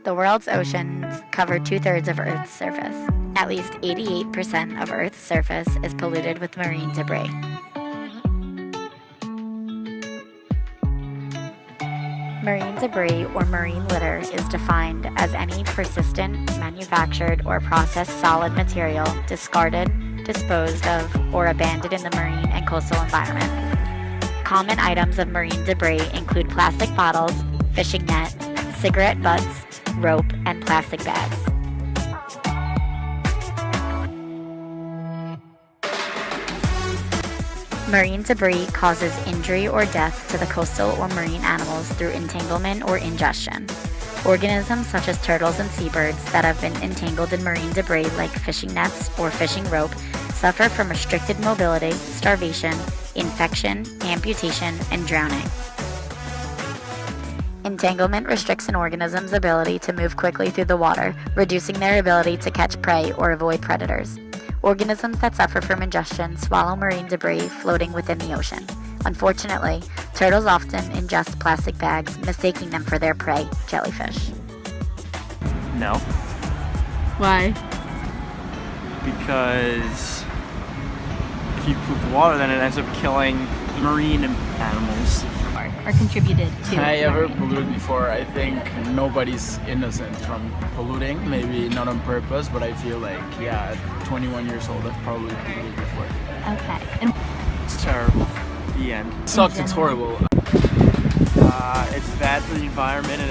The world's oceans cover 2/3 of Earth's surface. At least 88% of Earth's surface is polluted with marine debris. Marine debris or marine litter is defined as any persistent, manufactured, or processed solid material discarded, disposed of, or abandoned in the marine and coastal environment. Common items of marine debris include plastic bottles, fishing net, cigarette butts, rope, and plastic bags. Marine debris causes injury or death to the coastal or marine animals through entanglement or ingestion. Organisms such as turtles and seabirds that have been entangled in marine debris like fishing nets or fishing rope suffer from restricted mobility, starvation, infection, amputation, and drowning. Entanglement restricts an organism's ability to move quickly through the water, reducing their ability to catch prey or avoid predators. Organisms that suffer from ingestion swallow marine debris floating within the ocean. Unfortunately, turtles often ingest plastic bags, mistaking them for their prey, jellyfish. No, Why? because if you pollute the water, then it ends up killing marine animals. Or contributed to? I ever marine? polluted before. I think nobody's innocent from polluting. Maybe not on purpose, but I feel like, at 21 years old, I've probably polluted before. Okay. And It's terrible. The end. It sucks. It's general. horrible. It's bad for the environment.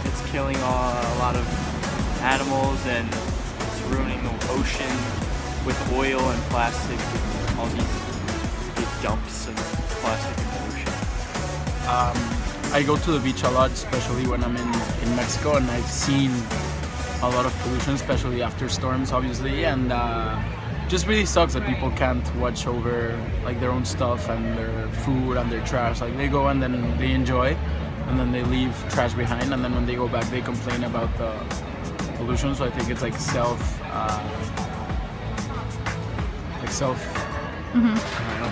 It's killing a lot of animals, and it's ruining the ocean with oil and plastic. All these big dumps of plastic in the ocean. I go to the beach a lot, especially when I'm in Mexico, and I've seen a lot of pollution, especially after storms, obviously, and just really sucks that people can't watch over like their own stuff and their food and their trash. Like they go and then they enjoy, and then they leave trash behind, and then when they go back, they complain about the pollution. So I think it's like self.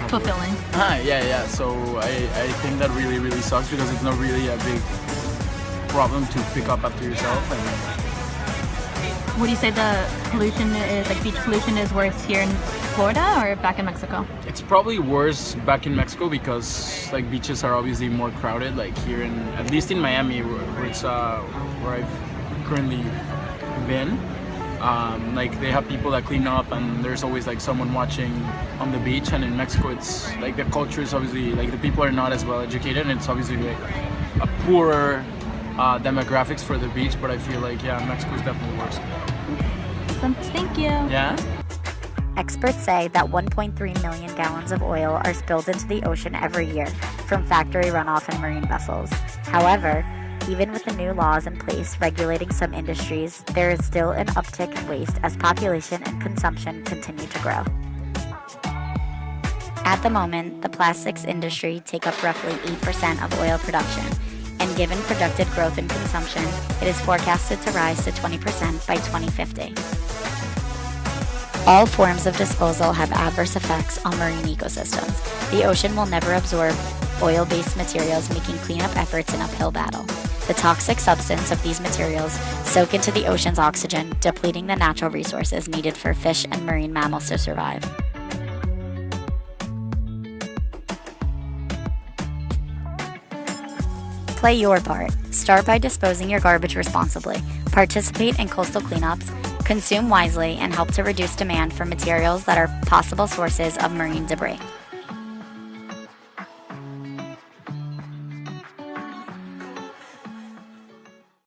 fulfilling. Yeah. So I think that really, really sucks because it's not really a big problem to pick up after yourself. And Would you say the pollution is, like beach pollution is worse here in Florida or back in Mexico? it's probably worse back in Mexico because like beaches are obviously more crowded. Like here in, at least in Miami, where it's where I've currently been. Like they have people that clean up, and there's always like someone watching on the beach. And in Mexico, it's like the culture is obviously like the people are not as well educated, and it's obviously like a poorer demographics for the beach. But I feel like Mexico is definitely worse. Awesome. Thank you. Yeah. Experts say that 1.3 million gallons of oil are spilled into the ocean every year from factory runoff and marine vessels. However, even with the new laws in place regulating some industries, there is still an uptick in waste as population and consumption continue to grow. At the moment, the plastics industry take up roughly 8% of oil production, and given projected growth in consumption, it is forecasted to rise to 20% by 2050. All forms of disposal have adverse effects on marine ecosystems. The ocean will never absorb oil-based materials, making cleanup efforts an uphill battle. The toxic substance of these materials soak into the ocean's oxygen, depleting the natural resources needed for fish and marine mammals to survive. Play your part. Start by disposing your garbage responsibly. Participate in coastal cleanups, consume wisely, and help to reduce demand for materials that are possible sources of marine debris.